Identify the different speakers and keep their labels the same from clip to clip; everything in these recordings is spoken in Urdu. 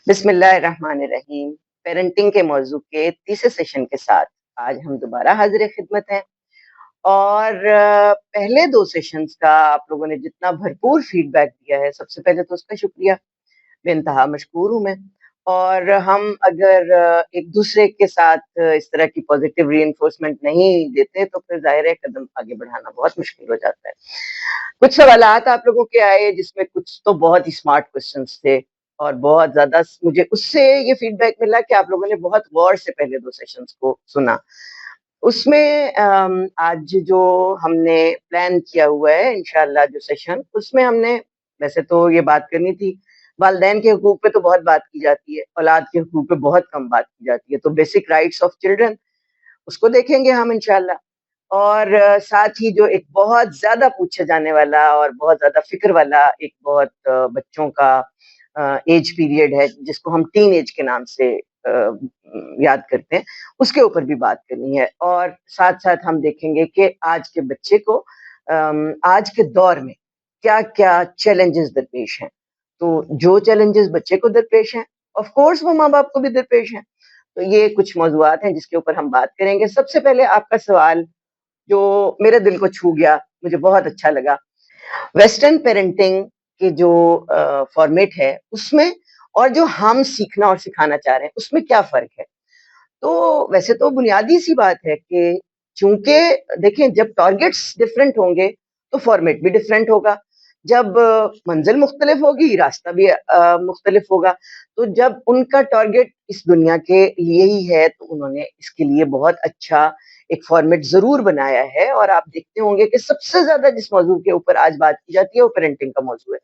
Speaker 1: بسم اللہ الرحمن الرحیم۔ پیرنٹنگ کے موضوع کے تیسرے سیشن کے ساتھ آج ہم دوبارہ حاضر خدمت ہیں اور پہلے دو سیشنز کا آپ لوگوں نے جتنا بھرپور فیڈ بیک دیا ہے، سب سے پہلے تو اس کا شکریہ، بے انتہا مشکور ہوں میں۔ اور ہم اگر ایک دوسرے کے ساتھ اس طرح کی پازیٹیو ری انفورسمنٹ نہیں دیتے تو پھر ظاہر ہے قدم آگے بڑھانا بہت مشکل ہو جاتا ہے۔ کچھ سوالات آپ لوگوں کے آئے جس میں کچھ تو بہت ہی اسمارٹ کوشچنس تھے اور بہت زیادہ مجھے اس سے یہ فیڈ بیک ملا کہ آپ لوگوں نے بہت غور سے پہلے دو سیشنز کو سنا۔ اس میں آج جو ہم نے پلان کیا ہوا ہے انشاءاللہ جو سیشن، اس میں ہم نے ویسے تو یہ بات کرنی تھی، والدین کے حقوق پہ تو بہت بات کی جاتی ہے، اولاد کے حقوق پہ بہت کم بات کی جاتی ہے، تو بیسک رائٹس آف چلڈرن اس کو دیکھیں گے ہم انشاءاللہ۔ اور ساتھ ہی جو ایک بہت زیادہ پوچھا جانے والا اور بہت زیادہ فکر والا ایک بہت بچوں کا ایج پیریڈ ہے جس کو ہم ٹین ایج کے نام سے یاد کرتے ہیں، اس کے اوپر بھی بات کرنی ہے۔ اور ساتھ ساتھ ہم دیکھیں گے کہ آج کے بچے کو آج کے دور میں کیا کیا چیلنجز درپیش ہیں۔ تو جو چیلنجز بچے کو درپیش ہیں آف کورس وہ ماں باپ کو بھی درپیش ہیں۔ تو یہ کچھ موضوعات ہیں جس کے اوپر ہم بات کریں گے۔ سب سے پہلے آپ کا سوال جو میرے دل کو چھو گیا، مجھے بہت اچھا لگا، ویسٹرن پیرنٹنگ کے جو فارمیٹ ہے اس میں اور جو ہم سیکھنا اور سکھانا چاہ رہے ہیں اس میں کیا فرق ہے۔ تو ویسے تو بنیادی سی بات ہے کہ چونکہ دیکھیں جب ٹارگٹس ڈفرینٹ ہوں گے تو فارمیٹ بھی ڈفرینٹ ہوگا، جب منزل مختلف ہوگی راستہ بھی مختلف ہوگا۔ تو جب ان کا ٹارگٹ اس دنیا کے لیے ہی ہے تو انہوں نے اس کے لیے بہت اچھا ایک فارمیٹ ضرور بنایا ہے۔ اور آپ دیکھتے ہوں گے کہ سب سے زیادہ جس موضوع کے اوپر آج بات کی جاتی ہے وہ پیرنٹنگ کا موضوع ہے۔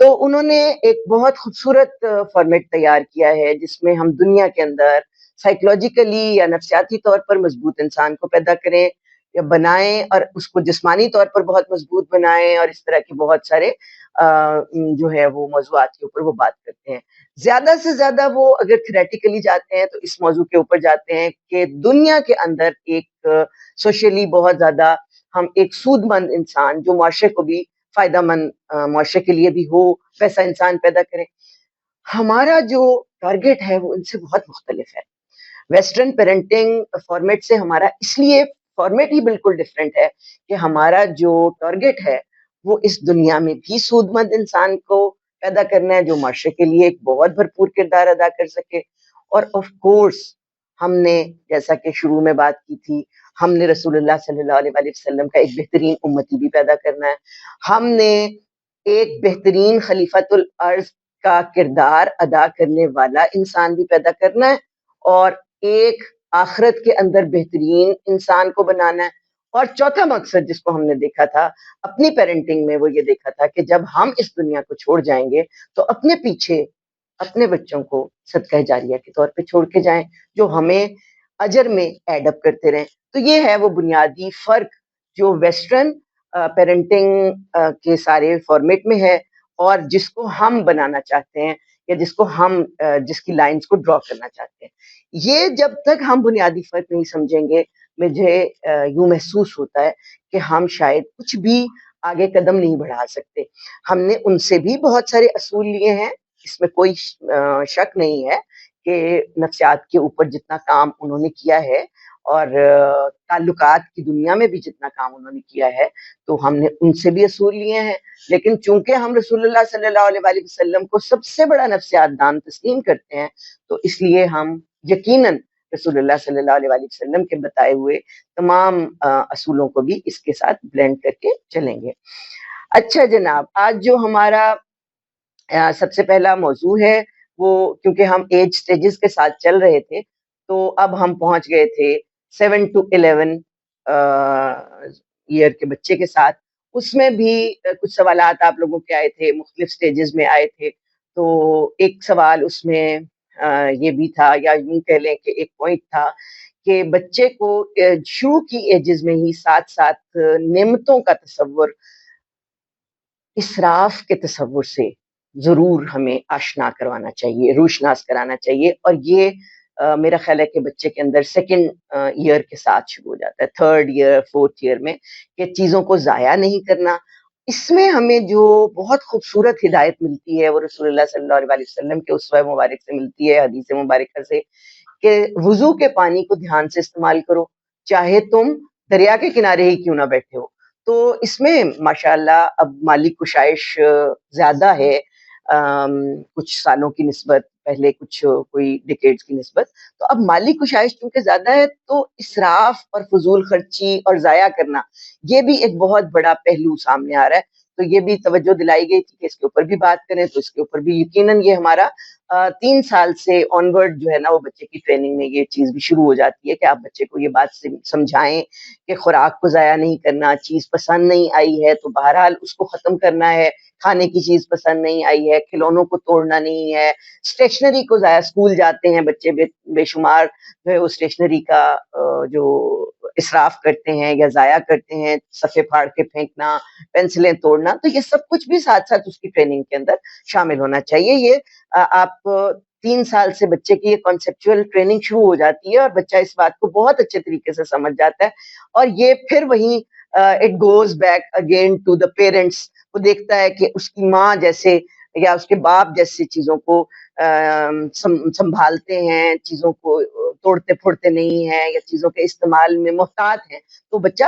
Speaker 1: تو انہوں نے ایک بہت خوبصورت فارمیٹ تیار کیا ہے جس میں ہم دنیا کے اندر سائیکولوجیکلی یا نفسیاتی طور پر مضبوط انسان کو پیدا کریں یا بنائیں اور اس کو جسمانی طور پر بہت مضبوط بنائیں، اور اس طرح کے بہت سارے جو ہے وہ موضوعات کے اوپر وہ بات کرتے ہیں۔ زیادہ سے زیادہ وہ اگر تھیریٹیکلی جاتے ہیں تو اس موضوع کے اوپر جاتے ہیں کہ دنیا کے اندر ایک سوشلی بہت زیادہ ہم ایک سود مند انسان جو معاشرے کو بھی فائدہ مند معاشرے کے لیے بھی ہو ویسا انسان پیدا کریں۔ ہمارا جو ٹارگٹ ہے وہ ان سے بہت مختلف ہے۔ ویسٹرن پیرنٹنگ فارمیٹ سے ہمارا اس لیے فارمیٹ ہی بالکل ڈفرینٹ ہے کہ ہمارا جو ٹارگٹ ہے وہ اس دنیا میں بھی سود مند انسان کو پیدا کرنا ہے جو معاشرے کے لیے ایک بہت بھرپور کردار ادا کر سکے۔ اور آف کورس ہم نے جیسا کہ شروع میں بات کی تھی، ہم نے رسول اللہ صلی اللہ علیہ وآلہ وسلم کا ایک بہترین امتی بھی پیدا کرنا ہے، ہم نے ایک بہترین خلیفۃ الارض کا کردار ادا کرنے والا انسان بھی پیدا کرنا ہے، اور ایک آخرت کے اندر بہترین انسان کو بنانا ہے۔ اور چوتھا مقصد جس کو ہم نے دیکھا تھا اپنی پیرنٹنگ میں وہ یہ دیکھا تھا کہ جب ہم اس دنیا کو چھوڑ جائیں گے تو اپنے پیچھے اپنے بچوں کو صدقہ جاریہ کے طور پہ چھوڑ کے جائیں جو ہمیں اجر میں ایڈ اپ کرتے رہیں۔ تو یہ ہے وہ بنیادی فرق جو ویسٹرن پیرنٹنگ کے سارے فارمیٹ میں ہے اور جس کو ہم بنانا چاہتے ہیں یا جس کو ہم جس کی لائنز کو ڈرا کرنا چاہتے ہیں۔ یہ جب تک ہم بنیادی فرق نہیں سمجھیں گے مجھے یوں محسوس ہوتا ہے کہ ہم شاید کچھ بھی آگے قدم نہیں بڑھا سکتے۔ ہم نے ان سے بھی بہت سارے اصول لیے ہیں، اس میں کوئی شک نہیں ہے کہ نفسیات کے اوپر جتنا کام انہوں نے کیا ہے اور تعلقات کی دنیا میں بھی جتنا کام انہوں نے کیا ہے تو ہم نے ان سے بھی اصول لیے ہیں۔ لیکن چونکہ ہم رسول اللہ صلی اللہ علیہ وآلہ وسلم کو سب سے بڑا نفسیات دان تسلیم کرتے ہیں تو اس لیے ہم یقیناً رسول اللہ صلی اللہ علیہ وآلہ وسلم کے بتائے ہوئے تمام اصولوں کو بھی اس کے ساتھ بلینڈ کر کے چلیں گے۔ اچھا جناب، آج جو ہمارا سب سے پہلا موضوع ہے وہ کیونکہ ہم ایج سٹیجز کے ساتھ چل رہے تھے تو اب ہم پہنچ گئے تھے 7 to 11 ایئر کے بچے کے ساتھ۔ اس میں بھی کچھ سوالات آپ لوگوں کے آئے تھے، مختلف سٹیجز میں آئے تھے۔ تو ایک سوال اس میں یہ بھی تھا یا یوں کہہ لیں کہ ایک پوائنٹ تھا کہ بچے کو شروع کی ایجز میں ہی ساتھ ساتھ نعمتوں کا تصور اسراف کے تصور سے ضرور ہمیں آشنا کروانا چاہیے، روشناس کرانا چاہیے۔ اور یہ میرا خیال ہے کہ بچے کے اندر سیکنڈ ایئر کے ساتھ شروع ہو جاتا ہے، تھرڈ ایئر فورتھ ایئر میں، کہ چیزوں کو ضائع نہیں کرنا، اس میں ہمیں جو بہت خوبصورت ہدایت ملتی ہے وہ رسول اللہ صلی اللہ علیہ وسلم کے اسوہ مبارک سے ملتی ہے، حدیث مبارکہ سے، کہ وضو کے پانی کو دھیان سے استعمال کرو، چاہے تم دریا کے کنارے ہی کیوں نہ بیٹھے ہو۔ تو اس میں ماشاءاللہ اب مالی کشائش زیادہ ہے، کچھ سالوں کی نسبت، پہلے کچھ کوئی ڈیکیڈز کی نسبت۔ تو اب مالی کشائش چونکہ زیادہ ہے تو اسراف اور فضول خرچی اور ضائع کرنا، یہ بھی ایک بہت بڑا پہلو سامنے آ رہا ہے۔ تو یہ بھی توجہ دلائی گئی تھی کہ اس کے اوپر بھی بات کریں، تو اس کے اوپر بھی یقیناً یہ ہمارا 3 سال سے آن ورڈ جو ہے نا وہ بچے کی ٹریننگ میں یہ چیز بھی شروع ہو جاتی ہے کہ آپ بچے کو یہ بات سمجھائیں کہ خوراک کو ضائع نہیں کرنا، چیز پسند نہیں آئی ہے تو بہرحال اس کو ختم کرنا ہے، کھانے کی چیز پسند نہیں آئی ہے، کھلونوں کو توڑنا نہیں ہے، اسٹیشنری کو ضائع، اسکول جاتے ہیں بچے بے شمار جو ہے وہ اسٹیشنری کا جو اسراف کرتے ہیں یا ضائع کرتے ہیں، صفحے پھاڑ کے پھینکنا، پینسلیں توڑنا، تو یہ سب کچھ بھی ساتھ ساتھ اس کی ٹریننگ کے اندر شامل ہونا چاہیے۔ یہ آپ 3 سال سے بچے کی یہ کانسیپچوئل ٹریننگ شروع ہو جاتی ہے اور بچہ اس بات کو بہت اچھے طریقے سے سمجھ جاتا ہے، اور یہ پھر وہیں it goes back again to the parents. وہ دیکھتا ہے کہ اس کی ماں جیسے یا اس کے باپ جیسے چیزوں کو سنبھالتے ہیں، چیزوں کو توڑتے پھوڑتے نہیں ہیں یا چیزوں کے استعمال میں محتاط ہیں، تو بچہ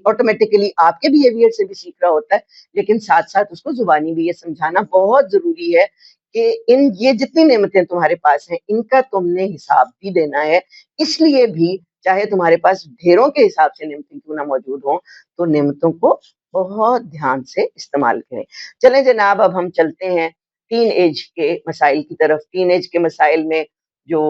Speaker 1: آٹومیٹیکلی آپ کے بیہیویئر سے بھی سیکھ رہا ہوتا ہے، لیکن ساتھ ساتھ اس کو زبانی بھی یہ سمجھانا بہت ضروری ہے کہ یہ جتنی نعمتیں تمہارے پاس ہیں ان کا تم نے حساب بھی دینا ہے، اس لیے بھی چاہے تمہارے پاس ڈھیروں کے حساب سے نعمتیں کیوں نہ موجود ہوں تو نعمتوں کو بہت دھیان سے استعمال کریں۔ چلیں جناب، اب ہم چلتے ہیں ٹین ایج کے مسائل کی طرف۔ ٹین ایج کے مسائل میں جو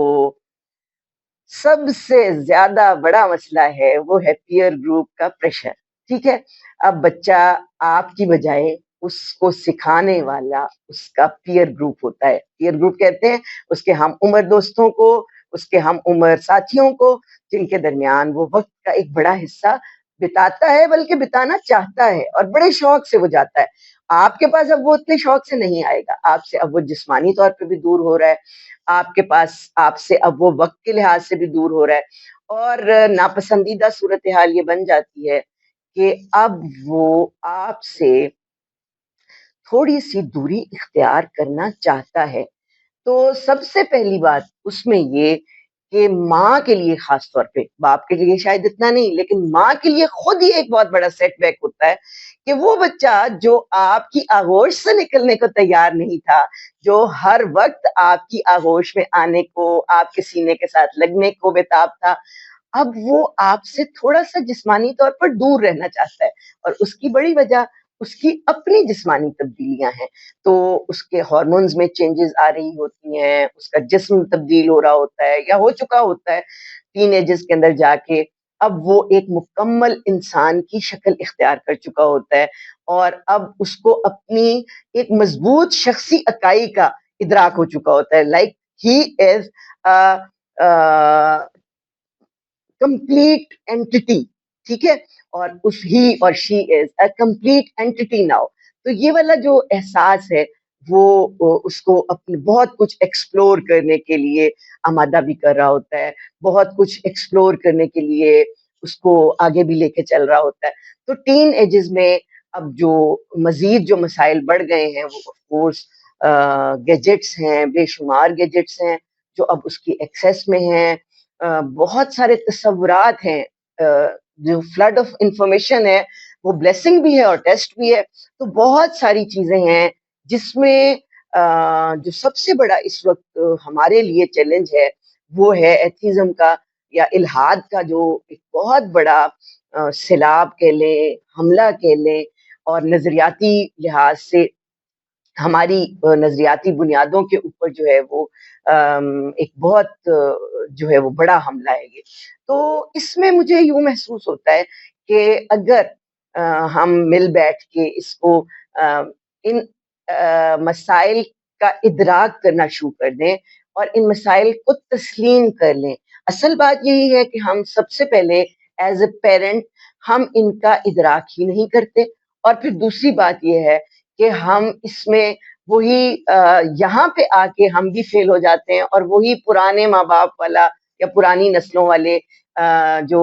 Speaker 1: سب سے زیادہ بڑا مسئلہ ہے وہ ہے پیئر گروپ کا پریشر، ٹھیک ہے؟ اب بچہ آپ کی بجائے اس کو سکھانے والا اس کا پیئر گروپ ہوتا ہے۔ پیئر گروپ کہتے ہیں اس کے ہم عمر دوستوں کو، اس کے ہم عمر ساتھیوں کو، جن کے درمیان وہ وقت کا ایک بڑا حصہ بتاتا ہے، بلکہ بتانا چاہتا ہے اور بڑے شوق سے وہ جاتا ہے۔ آپ کے پاس اب وہ اتنے شوق سے نہیں آئے گا، آپ سے اب وہ جسمانی طور پہ بھی دور ہو رہا ہے، آپ کے پاس آپ سے اب وہ وقت کے لحاظ سے بھی دور ہو رہا ہے، اور ناپسندیدہ صورتحال یہ بن جاتی ہے کہ اب وہ آپ سے تھوڑی سی دوری اختیار کرنا چاہتا ہے۔ تو سب سے پہلی بات اس میں یہ کہ ماں کے لیے خاص طور پہ، باپ کے لیے شاید اتنا نہیں، لیکن ماں کے لیے خود ہی ایک بہت بڑا سیٹ بیک ہوتا ہے کہ وہ بچہ جو آپ کی آغوش سے نکلنے کو تیار نہیں تھا، جو ہر وقت آپ کی آغوش میں آنے کو، آپ کے سینے کے ساتھ لگنے کو بےتاب تھا، اب وہ آپ سے تھوڑا سا جسمانی طور پر دور رہنا چاہتا ہے، اور اس کی بڑی وجہ اس کی اپنی جسمانی تبدیلیاں ہیں۔ تو اس کے ہارمونز میں چینجز آ رہی ہوتی ہیں، اس کا جسم تبدیل ہو رہا ہوتا ہے یا ہو چکا ہوتا ہے ٹین ایجز کے اندر جا کے، اب وہ ایک مکمل انسان کی شکل اختیار کر چکا ہوتا ہے، اور اب اس کو اپنی ایک مضبوط شخصی اکائی کا ادراک ہو چکا ہوتا ہے، like he is complete entity, ٹھیک ہے؟ اور اس ہی اور she is a complete entity now. تو یہ والا جو احساس ہے وہ اس کو اپنے بہت کچھ ایکسپلور کرنے کے لیے آمادہ بھی کر رہا ہوتا ہے، بہت کچھ ایکسپلور کرنے کے لیے اس کو آگے بھی لے کے چل رہا ہوتا ہے۔ تو ٹین ایجز میں اب جو مزید جو مسائل بڑھ گئے ہیں وہ آف کورس گیجٹس ہیں، بے شمار گیجٹس ہیں جو اب اس کی ایکسیس میں ہیں، بہت سارے تصورات ہیں، جو فلڈ آف انفارمیشن ہے وہ بلیسنگ بھی ہے اور ٹیسٹ بھی ہے۔ تو بہت ساری چیزیں ہیں جس میں جو سب سے بڑا اس وقت ہمارے لیے چیلنج ہے وہ ہے ایتھیزم کا یا الحاد کا، جو ایک بہت بڑا سیلاب کہہ لیں، حملہ کہہ لیں، اور نظریاتی لحاظ سے ہماری نظریاتی بنیادوں کے اوپر جو ہے وہ ایک بہت جو ہے وہ بڑا حملہ ہے یہ۔ تو اس میں مجھے یوں محسوس ہوتا ہے کہ اگر ہم مل بیٹھ کے اس کو ان مسائل کا ادراک کرنا شروع کر دیں اور ان مسائل کو تسلیم کر لیں۔ اصل بات یہی ہے کہ ہم سب سے پہلے ایز اے پیرنٹ ہم ان کا ادراک ہی نہیں کرتے، اور پھر دوسری بات یہ ہے کہ ہم اس میں وہی یہاں پہ آ کے ہم بھی فیل ہو جاتے ہیں، اور وہی پرانے ماں باپ والا یا پرانی نسلوں والے جو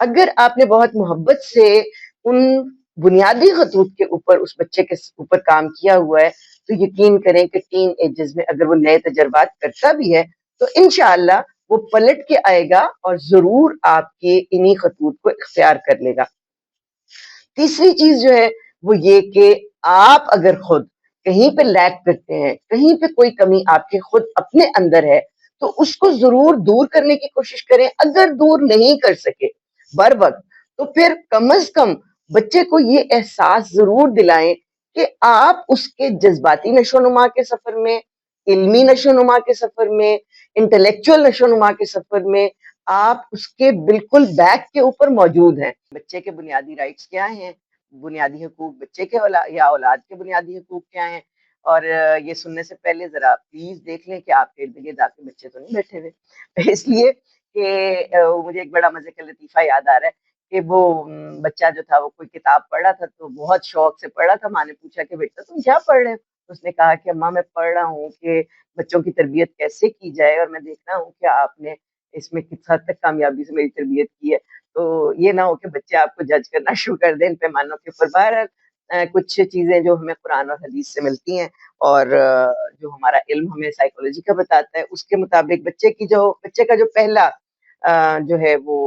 Speaker 1: اگر آپ نے بہت محبت سے ان بنیادی خطوط کے اوپر اس بچے کے اوپر کام کیا ہوا ہے تو یقین کریں کہ ٹین ایجز میں اگر وہ نئے تجربات کرتا بھی ہے تو انشاءاللہ وہ پلٹ کے آئے گا اور ضرور آپ کے انہی خطوط کو اختیار کر لے گا۔ تیسری چیز جو ہے وہ یہ کہ آپ اگر خود کہیں پہ لیک کرتے ہیں، کہیں پہ کوئی کمی آپ کے خود اپنے اندر ہے تو اس کو ضرور دور کرنے کی کوشش کریں۔ اگر دور نہیں کر سکے بر وقت تو پھر کم از کم بچے کو یہ احساس ضرور دلائیں کہ آپ اس کے جذباتی نشو و نما کے سفر میں، علمی نشو و نما کے سفر میں، انٹلیکچوئل نشو و نما کے سفر میں آپ اس کے بالکل بیک کے اوپر موجود ہیں۔ بچے کے بنیادی رائٹس کیا ہیں، بنیادی حقوق بچے کے یا اولاد کے بنیادی حقوق کیا ہیں، اور یہ سننے سے پہلے ذرا پلیز دیکھ لیں کہ آپ کے ارد گرد آپ کے بچے تو نہیں بیٹھے ہوئے، اس لیے کہ مجھے ایک بڑا مزے کا لطیفہ یاد آ رہا ہے کہ وہ بچہ جو تھا وہ کوئی کتاب پڑھ رہا تھا تو بہت شوق سے پڑھ رہا تھا۔ ماں نے پوچھا کہ بیٹا تم کیا پڑھ رہے ہو؟ اس نے کہا کہ اماں میں پڑھ رہا ہوں کہ بچوں کی تربیت کیسے کی جائے اور میں دیکھ رہا ہوں کہ آپ نے اس میں کس حد تک کامیابی سے میری تربیت کی ہے، تو یہ نہ ہو کہ بچے آپ کو جج کرنا شروع کر دیں ان پیمانوں کے اوپر۔ بہرحال کچھ چیزیں جو ہمیں قرآن اور حدیث سے ملتی ہیں اور جو ہمارا علم ہمیں سائیکولوجی کا بتاتا ہے اس کے مطابق بچے کا جو پہلا جو ہے وہ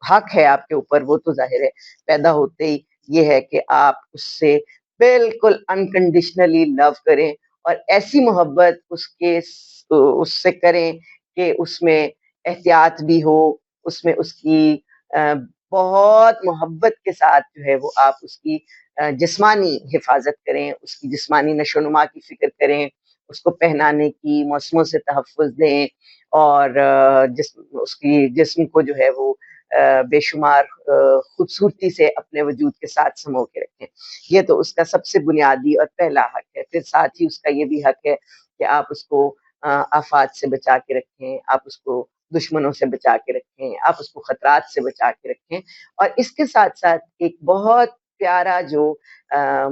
Speaker 1: حق ہے آپ کے اوپر، وہ تو ظاہر ہے پیدا ہوتے ہی یہ ہے کہ آپ اس سے بالکل انکنڈیشنلی لو کریں اور ایسی محبت اس سے کریں کہ اس میں احتیاط بھی ہو، اس میں اس کی بہت محبت کے ساتھ جو ہے وہ آپ اس کی جسمانی حفاظت کریں، اس کی جسمانی نشو و نما کی فکر کریں، اس کو پہنانے کی موسموں سے تحفظ دیں اور اس کی جسم کو جو ہے وہ بے شمار خوبصورتی سے اپنے وجود کے ساتھ سمو کے رکھیں۔ یہ تو اس کا سب سے بنیادی اور پہلا حق ہے۔ پھر ساتھ ہی اس کا یہ بھی حق ہے کہ آپ اس کو آفات سے بچا کے رکھیں، آپ اس کو دشمنوں سے بچا کے رکھیں، آپ اس کو خطرات سے بچا کے رکھیں، اور اس کے ساتھ ساتھ ایک بہت پیارا جو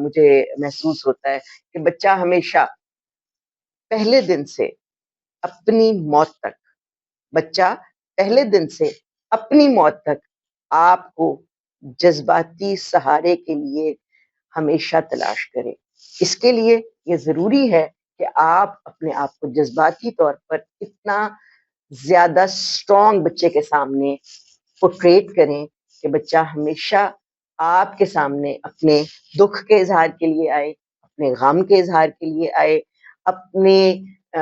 Speaker 1: مجھے محسوس ہوتا ہے کہ بچہ ہمیشہ پہلے دن سے اپنی موت تک، بچہ پہلے دن سے اپنی موت تک آپ کو جذباتی سہارے کے لیے ہمیشہ تلاش کرے۔ اس کے لیے یہ ضروری ہے کہ آپ اپنے آپ کو جذباتی طور پر اتنا زیادہ اسٹرانگ بچے کے سامنے پورٹریٹ کریں کہ بچہ ہمیشہ آپ کے سامنے اپنے دکھ کے اظہار کے لیے آئے، اپنے غم کے اظہار کے لیے آئے، اپنے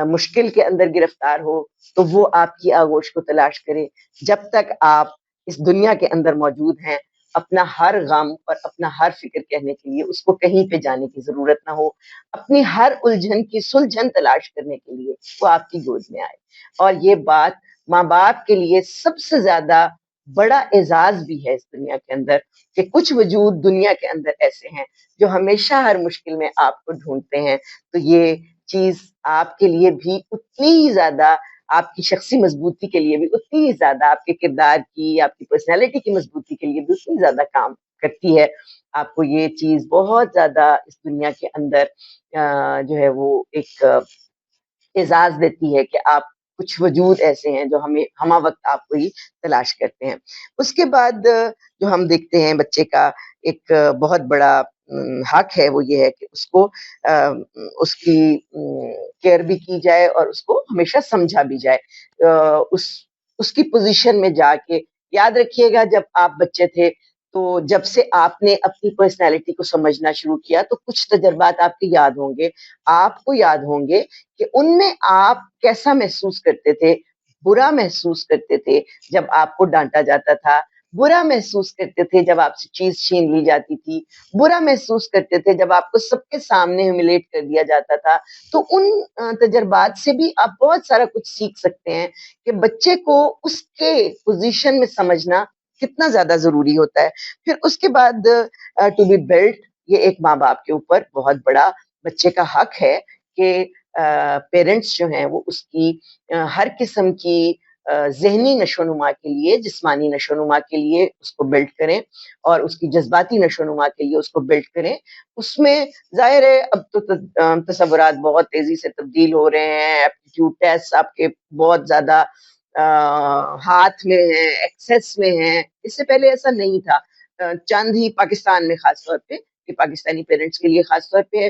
Speaker 1: مشکل کے اندر گرفتار ہو تو وہ آپ کی آغوش کو تلاش کرے۔ جب تک آپ اس دنیا کے اندر موجود ہیں اپنا ہر غم اور اپنا ہر فکر کہنے کے لیے اس کو کہیں پہ جانے کی ضرورت نہ ہو، اپنی ہر الجھن کی سلجھن تلاش کرنے کے لیے وہ آپ کی گود میں آئے۔ اور یہ بات ماں باپ کے لیے سب سے زیادہ بڑا اعزاز بھی ہے اس دنیا کے اندر کہ کچھ وجود دنیا کے اندر ایسے ہیں جو ہمیشہ ہر مشکل میں آپ کو ڈھونڈتے ہیں۔ تو یہ چیز آپ کے لیے بھی اتنی ہی زیادہ، آپ کی شخصی مضبوطی کے لیے بھی اتنی ہی زیادہ، آپ کے کردار کی، آپ کی پرسنالٹی کی مضبوطی کے لیے بھی اتنی زیادہ کام کرتی ہے۔ آپ کو یہ چیز بہت زیادہ اس دنیا کے اندر جو ہے وہ ایک اعزاز دیتی ہے کہ آپ کچھ وجود ایسے ہیں جو ہمہ وقت آپ کو ہی تلاش کرتے ہیں۔ اس کے بعد جو ہم دیکھتے ہیں بچے کا ایک بہت بڑا حق ہے وہ یہ ہے کہ اس کو اس کی کیئر بھی کی جائے اور اس کو ہمیشہ سمجھا بھی جائے۔ اس کی پوزیشن میں جا کے یاد رکھیے گا جب آپ بچے تھے تو جب سے آپ نے اپنی پرسنالٹی کو سمجھنا شروع کیا تو کچھ تجربات آپ کے یاد ہوں گے، آپ کو یاد ہوں گے کہ ان میں آپ کیسا محسوس کرتے تھے، برا محسوس کرتے تھے جب آپ کو ڈانٹا جاتا تھا، برا محسوس کرتے تھے جب آپ سے چیز چھین لی جاتی تھی، برا محسوس کرتے تھے جب آپ کو سب کے سامنے ہیوملیٹ کر دیا جاتا تھا۔ تو ان تجربات سے بھی آپ بہت سارا کچھ سیکھ سکتے ہیں کہ بچے کو اس کے پوزیشن میں سمجھنا کتنا زیادہ ضروری ہوتا ہے۔ پھر اس کے بعد ٹو بی بلٹ، یہ ایک ماں باپ کے اوپر بہت بڑا بچے کا حق ہے کہ پیرنٹس جو ہیں وہ اس کی ہر قسم کی ذہنی نشو و نما کے لیے، جسمانی نشو و نما کے لیے اس کو بلڈ کریں اور اس کی جذباتی نشو و نما کے لیے اس کو بلڈ کریں۔ اس میں ظاہر ہے اب تو تصورات بہت تیزی سے تبدیل ہو رہے ہیں، ایپٹیٹیوڈ ٹیسٹ آپ کے بہت زیادہ ہاتھ میں ہیں، ایکسیس میں ہیں. اس سے پہلے ایسا نہیں تھا. چند ہی پاکستان میں خاص طور پہ، کہ پاکستانی پیرنٹس کے لیے خاص طور پہ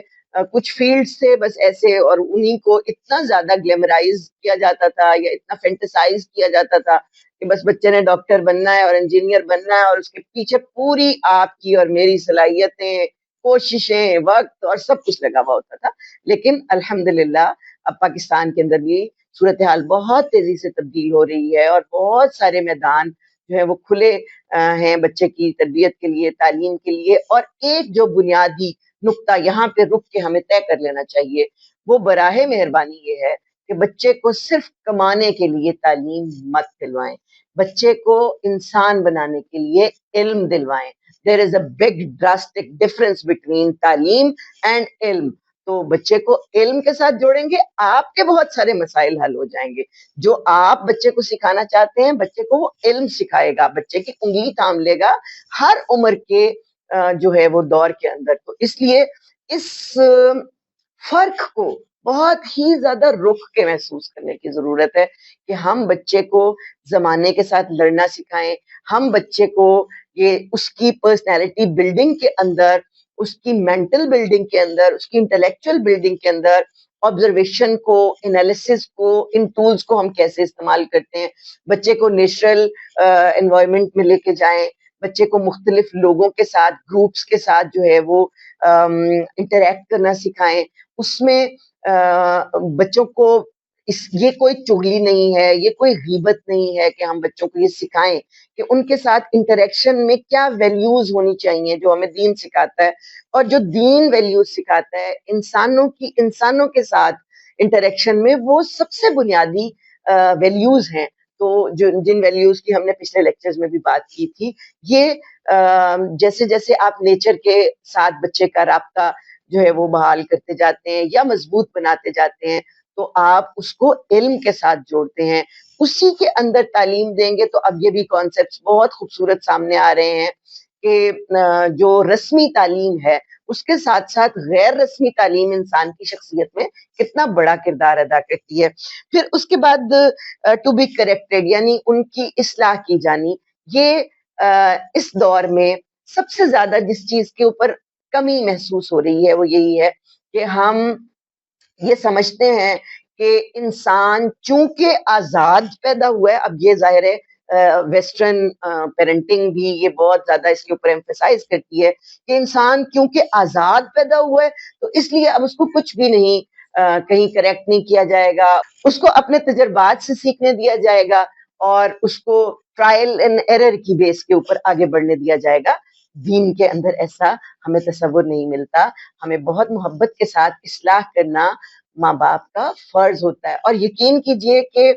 Speaker 1: کچھ فیلڈز تھے بس ایسے، اور انہی کو اتنا زیادہ گلیمرائز کیا جاتا تھا یا اتنا فینٹسائز کیا جاتا تھا کہ بس بچے نے ڈاکٹر بننا ہے اور انجینئر بننا ہے، اور اس کے پیچھے پوری آپ کی اور میری صلاحیتیں، کوششیں، وقت اور سب کچھ لگا ہوا ہوتا تھا. لیکن الحمدللہ اب پاکستان کے اندر بھی صورتحال بہت تیزی سے تبدیل ہو رہی ہے، اور بہت سارے میدان جو ہے وہ کھلے ہیں بچے کی تربیت کے لیے، تعلیم کے لیے. اور ایک جو بنیادی نقطہ یہاں پہ رک کے ہمیں طے کر لینا چاہیے، وہ براہ مہربانی یہ ہے کہ بچے کو صرف کمانے کے لیے تعلیم مت دلوائیں، بچے کو انسان بنانے کے لیے علم دلوائیں. There is a big drastic difference between تعلیم اینڈ علم. تو بچے کو علم کے ساتھ جوڑیں گے، آپ کے بہت سارے مسائل حل ہو جائیں گے. جو آپ بچے کو سکھانا چاہتے ہیں، بچے کو وہ علم سکھائے گا، بچے کی انگلی تھام لے گا ہر عمر کے جو ہے وہ دور کے اندر. تو اس لیے اس فرق کو بہت ہی زیادہ رک کے محسوس کرنے کی ضرورت ہے کہ ہم بچے کو زمانے کے ساتھ لڑنا سکھائیں، ہم بچے کو یہ اس کی پرسنالٹی بلڈنگ کے اندر، اس کی مینٹل بلڈنگ کے اندر، اس کی انٹلیکچوئل بلڈنگ کے اندر آبزرویشن کو، انالیسس کو، ان ٹولز کو ہم کیسے استعمال کرتے ہیں. بچے کو نیچرل انوائرمنٹ میں لے کے جائیں، بچے کو مختلف لوگوں کے ساتھ، گروپس کے ساتھ جو ہے وہ انٹریکٹ کرنا سکھائیں. اس میں بچوں کو یہ کوئی چغلی نہیں ہے، یہ کوئی غیبت نہیں ہے کہ ہم بچوں کو یہ سکھائیں کہ ان کے ساتھ انٹریکشن میں کیا ویلیوز ہونی چاہیے جو ہمیں دین سکھاتا ہے. اور جو دین ویلیوز سکھاتا ہے انسانوں کے ساتھ انٹریکشن میں، وہ سب سے بنیادی ویلیوز ہیں. تو جن ویلیوز کی ہم نے پچھلے لیکچرز میں بھی بات کی تھی، یہ جیسے جیسے آپ نیچر کے ساتھ بچے کا رابطہ جو ہے وہ بحال کرتے جاتے ہیں یا مضبوط بناتے جاتے ہیں، تو آپ اس کو علم کے ساتھ جوڑتے ہیں، اسی کے اندر تعلیم دیں گے. تو اب یہ بھی کانسیپٹس بہت خوبصورت سامنے آ رہے ہیں کہ جو رسمی تعلیم ہے اس کے ساتھ ساتھ غیر رسمی تعلیم انسان کی شخصیت میں کتنا بڑا کردار ادا کرتی ہے. پھر اس کے بعد ٹو بی کریکٹڈ، یعنی ان کی اصلاح کی جانی. یہ اس دور میں سب سے زیادہ جس چیز کے اوپر کمی محسوس ہو رہی ہے وہ یہی ہے کہ ہم یہ سمجھتے ہیں کہ انسان چونکہ آزاد پیدا ہوا ہے. اب یہ ظاہر ہے ویسٹرن پیرنٹنگ بھی یہ بہت زیادہ اس کے اوپر ایمفیسائز کرتی ہے کہ انسان کیونکہ آزاد پیدا ہوا ہے تو اس لیے اب اس کو کچھ بھی نہیں کہیں کریکٹ نہیں کیا جائے گا، اس کو اپنے تجربات سے سیکھنے دیا جائے گا، اور اس کو ٹرائل اینڈ ایرر کی بیس کے اوپر آگے بڑھنے دیا جائے گا. دین کے اندر ایسا ہمیں تصور نہیں ملتا. ہمیں بہت محبت کے ساتھ اصلاح کرنا ماں باپ کا فرض ہوتا ہے. اور یقین کیجئے کہ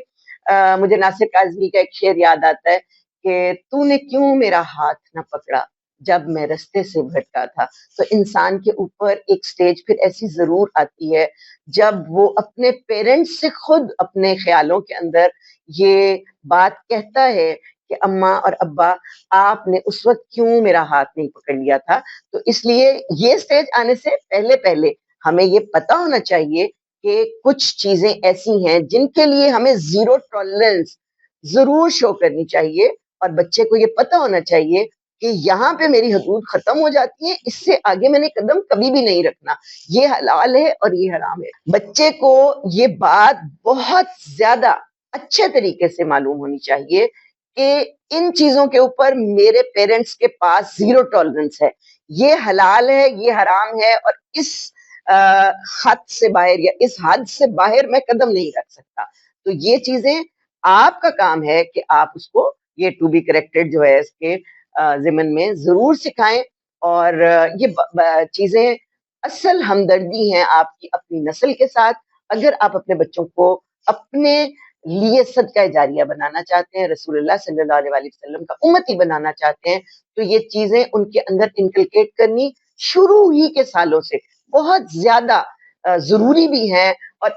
Speaker 1: مجھے ناصر کاظمی کا ایک شعر یاد آتا ہے کہ تو نے کیوں میرا ہاتھ نہ پکڑا جب میں رستے سے بھٹکا تھا. تو انسان کے اوپر ایک سٹیج پھر ایسی ضرور آتی ہے جب وہ اپنے پیرنٹس سے خود اپنے خیالوں کے اندر یہ بات کہتا ہے کہ اماں اور ابا آپ نے اس وقت کیوں میرا ہاتھ نہیں پکڑ لیا تھا. تو اس لیے یہ سٹیج آنے سے پہلے ہمیں یہ پتا ہونا چاہیے کہ کچھ چیزیں ایسی ہیں جن کے لیے ہمیں زیرو ٹالرنس ضرور شو کرنی چاہیے، اور بچے کو یہ پتا ہونا چاہیے کہ یہاں پہ میری حدود ختم ہو جاتی ہیں، اس سے آگے میں نے قدم کبھی بھی نہیں رکھنا، یہ حلال ہے اور یہ حرام ہے. بچے کو یہ بات بہت زیادہ اچھے طریقے سے معلوم ہونی چاہیے کہ ان چیزوں کے اوپر میرے پیرنٹس کے پاس زیرو ٹالرنس ہے، یہ حلال ہے، یہ حرام ہے، اور اس خط سے باہر یا اس حد سے باہر میں قدم نہیں رکھ سکتا. تو یہ چیزیں آپ کا کام ہے کہ آپ اس کو یہ ٹو بی کریکٹڈ جو ہے اس کے ضمن میں ضرور سکھائیں. اور یہ چیزیں اصل ہمدردی ہیں آپ کی اپنی نسل کے ساتھ. اگر آپ اپنے بچوں کو اپنے لیے صدقہ جاریہ بنانا چاہتے ہیں، رسول اللہ صلی اللہ علیہ وسلم کا امتی بنانا چاہتے ہیں، تو یہ چیزیں ان کے اندر انکلکیٹ کرنی شروع ہی کے سالوں سے بہت زیادہ ضروری بھی ہیں. اور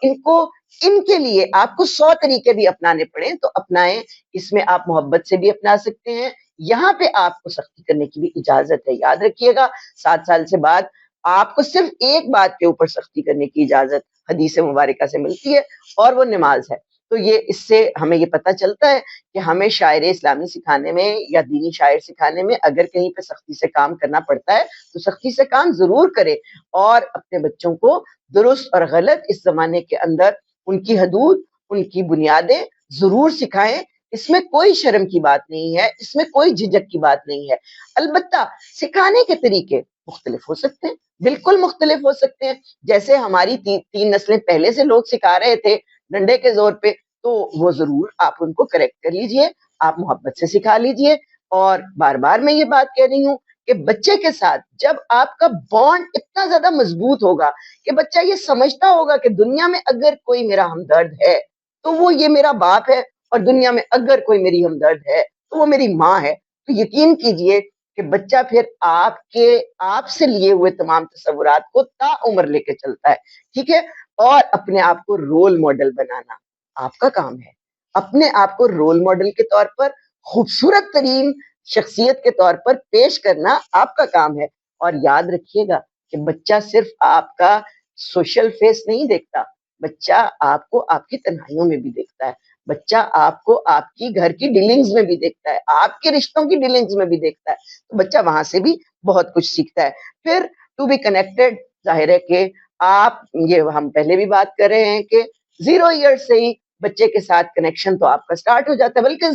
Speaker 1: ان کے لیے آپ کو 100 طریقے بھی اپنانے پڑیں تو اپنائیں. اس میں آپ محبت سے بھی اپنا سکتے ہیں، یہاں پہ آپ کو سختی کرنے کی بھی اجازت ہے. یاد رکھیے گا 7 سال سے بعد آپ کو صرف ایک بات کے اوپر سختی کرنے کی اجازت حدیث مبارکہ سے ملتی ہے، اور وہ نماز ہے. تو یہ اس سے ہمیں یہ پتہ چلتا ہے کہ ہمیں شاعر اسلامی سکھانے میں یا دینی شاعر سکھانے میں اگر کہیں پہ سختی سے کام کرنا پڑتا ہے تو سختی سے کام ضرور کرے، اور اپنے بچوں کو درست اور غلط اس زمانے کے اندر ان کی حدود، ان کی بنیادیں ضرور سکھائیں۔ اس میں کوئی شرم کی بات نہیں ہے، اس میں کوئی جھجک کی بات نہیں ہے۔ البتہ سکھانے کے طریقے مختلف ہو سکتے ہیں، بالکل مختلف ہو سکتے ہیں۔ جیسے ہماری تین نسلیں پہلے سے لوگ سکھا رہے تھے ڈنڈے کے زور پہ، تو وہ ضرور آپ ان کو کریکٹ کر لیجئے، آپ محبت سے سکھا لیجئے۔ اور بار بار میں یہ بات کہہ رہی ہوں کہ بچے کے ساتھ جب آپ کا بانڈ اتنا زیادہ مضبوط ہوگا کہ بچہ یہ سمجھتا ہوگا کہ دنیا میں اگر کوئی میرا ہمدرد ہے تو وہ یہ میرا باپ ہے، اور دنیا میں اگر کوئی میری ہمدرد ہے تو وہ میری ماں ہے، تو یقین کیجئے کہ بچہ پھر آپ سے لیے ہوئے تمام تصورات کو تا عمر لے کے چلتا ہے، ٹھیک ہے۔ اور اپنے آپ کو رول ماڈل بنانا آپ کا کام ہے، اپنے آپ کو رول ماڈل کے طور پر، خوبصورت ترین شخصیت کے طور پر پیش کرنا آپ کا کام ہے۔ اور یاد رکھیے گا کہ بچہ صرف آپ کا سوشل فیس نہیں دیکھتا، بچہ آپ کو آپ کی تنہائیوں میں بھی دیکھتا ہے، بچہ آپ کو آپ کی گھر کی ڈیلنگز میں بھی دیکھتا ہے، آپ کے رشتوں کی ڈیلنگز میں بھی دیکھتا ہے، تو بچہ وہاں سے بھی بہت کچھ سیکھتا ہے۔ پھر ٹو بی کنیکٹڈ، ظاہر ہے کہ آپ، یہ ہم پہلے بھی بات کر رہے ہیں کہ 0 ایئر سے ہی بچے کے ساتھ کنیکشن تو آپ کا سٹارٹ ہو جاتا ہے، بلکہ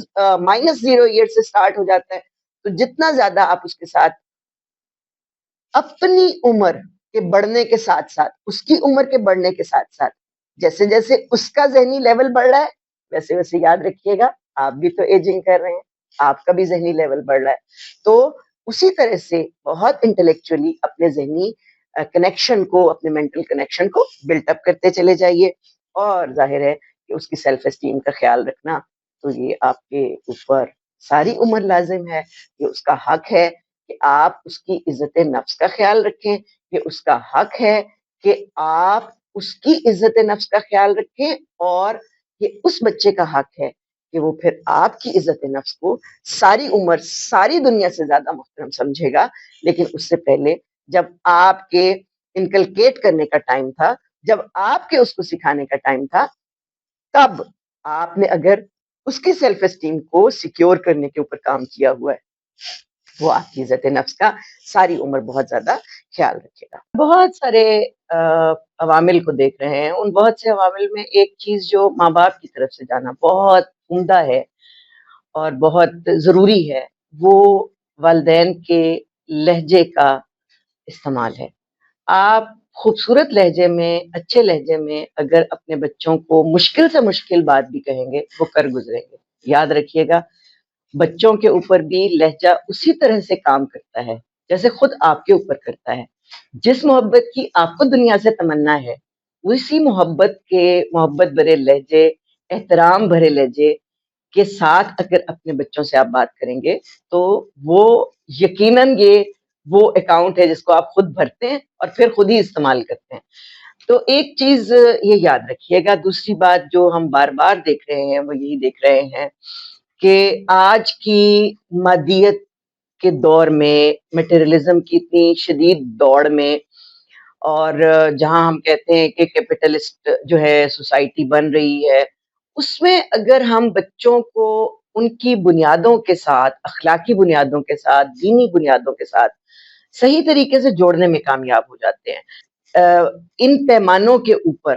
Speaker 1: -0 ایئر سے سٹارٹ ہو جاتا ہے۔ تو جتنا زیادہ آپ اس کے ساتھ اپنی عمر کے بڑھنے کے ساتھ ساتھ، اس کی عمر کے بڑھنے کے ساتھ ساتھ، جیسے جیسے اس کا ذہنی لیول بڑھ رہا ہے ویسے ویسے یاد رکھیے گا آپ بھی تو ایجنگ کر رہے ہیں، آپ کا بھی ذہنی لیول بڑھ رہا ہے، تو اسی طرح سے بہت انٹلیکچولی اپنے ذہنی کنیکشن کو، اپنے مینٹل کنیکشن کو بلٹ اپ کرتے چلے جائیے۔ اور ظاہر ہے کہ اس کی سیلف اسٹیم کا خیال رکھنا تو یہ آپ کے اوپر ساری عمر لازم ہے، یہ اس کا حق ہے کہ آپ اس کی عزت نفس کا خیال رکھیں، یہ اس کا حق ہے کہ آپ اس کی عزت نفس کا خیال رکھیں، اور یہ اس بچے کا حق ہے کہ وہ پھر آپ کی عزت نفس کو ساری عمر ساری دنیا سے زیادہ محترم سمجھے گا۔ لیکن اس سے پہلے جب آپ کے انکلکیٹ کرنے کا ٹائم تھا، جب آپ کے اس کو سکھانے کا ٹائم تھا، تب آپ نے اگر اس کی سیلف اسٹیم کو سیکیور کرنے کے اوپر کام کیا ہوا ہے، وہ آپ کی عزت نفس کا ساری عمر بہت زیادہ خیال رکھے گا۔ بہت سارے عوامل کو دیکھ رہے ہیں، ان بہت سے عوامل میں ایک چیز جو ماں باپ کی طرف سے جانا بہت عمدہ ہے اور بہت ضروری ہے، وہ والدین کے لہجے کا استعمال ہے۔ آپ خوبصورت لہجے میں، اچھے لہجے میں اگر اپنے بچوں کو مشکل سے مشکل بات بھی کہیں گے، وہ کر گزریں گے۔ یاد رکھیے گا، بچوں کے اوپر بھی لہجہ اسی طرح سے کام کرتا ہے جیسے خود آپ کے اوپر کرتا ہے۔ جس محبت کی آپ کو دنیا سے تمنا ہے، اسی محبت بھرے لہجے، احترام بھرے لہجے کے ساتھ اگر اپنے بچوں سے آپ بات کریں گے تو وہ یقیناً وہ اکاؤنٹ ہے جس کو آپ خود بھرتے ہیں اور پھر خود ہی استعمال کرتے ہیں۔ تو ایک چیز یہ یاد رکھیے گا۔ دوسری بات جو ہم بار بار دیکھ رہے ہیں وہ یہی دیکھ رہے ہیں کہ آج کی مادیت کے دور میں، میٹیریلزم کی اتنی شدید دوڑ میں، اور جہاں ہم کہتے ہیں کہ کیپٹلسٹ جو ہے سوسائٹی بن رہی ہے، اس میں اگر ہم بچوں کو ان کی بنیادوں کے ساتھ، اخلاقی بنیادوں کے ساتھ، دینی بنیادوں کے ساتھ صحیح طریقے سے جوڑنے میں کامیاب ہو جاتے ہیں، ان پیمانوں کے اوپر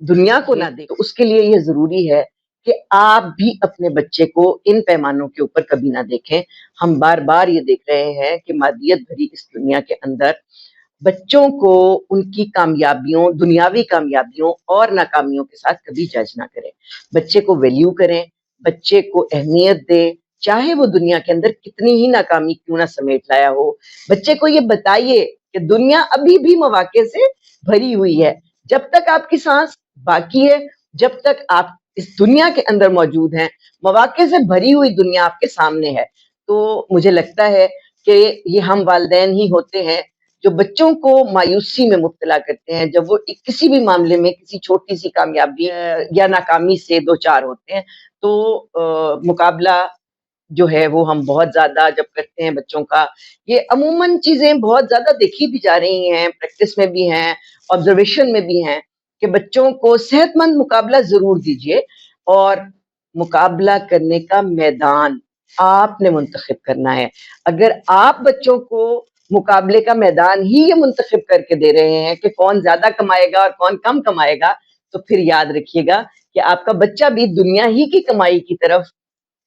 Speaker 1: دنیا کو نہ دیکھ، تو اس کے لیے یہ ضروری ہے کہ آپ بھی اپنے بچے کو ان پیمانوں کے اوپر کبھی نہ دیکھیں۔ ہم بار بار یہ دیکھ رہے ہیں کہ مادیت بھری اس دنیا کے اندر بچوں کو ان کی کامیابیوں، دنیاوی کامیابیوں اور ناکامیوں کے ساتھ کبھی جج نہ کریں۔ بچے کو ویلیو کریں، بچے کو اہمیت دیں، چاہے وہ دنیا کے اندر کتنی ہی ناکامی کیوں نہ سمیٹ لایا ہو۔ بچے کو یہ بتائیے کہ دنیا ابھی بھی مواقع سے بھری ہوئی ہے۔ جب تک آپ کی سانس باقی ہے، جب تک آپ اس دنیا کے اندر موجود ہیں، مواقع سے بھری ہوئی دنیا آپ کے سامنے ہے۔ تو مجھے لگتا ہے کہ یہ ہم والدین ہی ہوتے ہیں جو بچوں کو مایوسی میں مبتلا کرتے ہیں جب وہ کسی بھی معاملے میں کسی چھوٹی سی کامیابی یا ناکامی سے دو چار ہوتے ہیں، تو مقابلہ جو ہے وہ ہم بہت زیادہ جب کرتے ہیں بچوں کا، یہ عموماً چیزیں بہت زیادہ دیکھی بھی جا رہی ہیں، پریکٹس میں بھی ہیں، آبزرویشن میں بھی ہیں، کہ بچوں کو صحت مند مقابلہ ضرور دیجیے، اور مقابلہ کرنے کا میدان آپ نے منتخب کرنا ہے. اگر آپ بچوں کو مقابلے کا میدان ہی یہ منتخب کر کے دے رہے ہیں کہ کون زیادہ کمائے گا اور کون کم کمائے گا، تو پھر یاد رکھیے گا کہ آپ کا بچہ بھی دنیا ہی کی کمائی کی طرف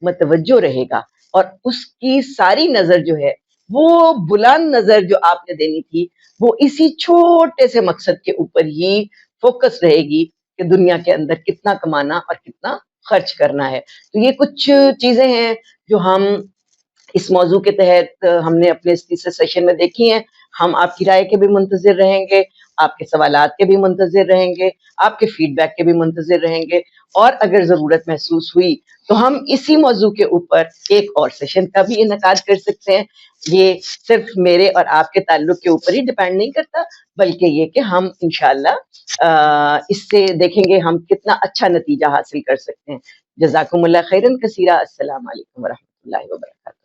Speaker 1: متوجہ رہے گا، اور اس کی ساری نظر جو ہے وہ بلند نظر جو آپ نے دینی تھی وہ اسی چھوٹے سے مقصد کے اوپر ہی فوکس رہے گی کہ دنیا کے اندر کتنا کمانا اور کتنا خرچ کرنا ہے. تو یہ کچھ چیزیں ہیں جو ہم اس موضوع کے تحت ہم نے اپنے اس تیسرے سیشن میں دیکھی ہیں. ہم آپ کی رائے کے بھی منتظر رہیں گے، آپ کے سوالات کے بھی منتظر رہیں گے، آپ کے فیڈ بیک کے بھی منتظر رہیں گے، اور اگر ضرورت محسوس ہوئی تو ہم اسی موضوع کے اوپر ایک اور سیشن کا بھی انعقاد کر سکتے ہیں. یہ صرف میرے اور آپ کے تعلق کے اوپر ہی ڈیپینڈ نہیں کرتا، بلکہ یہ کہ ہم انشاءاللہ اس سے دیکھیں گے ہم کتنا اچھا نتیجہ حاصل کر سکتے ہیں. جزاکم اللہ خیرن کثیرہ. السلام علیکم ورحمۃ اللہ وبرکاتہ.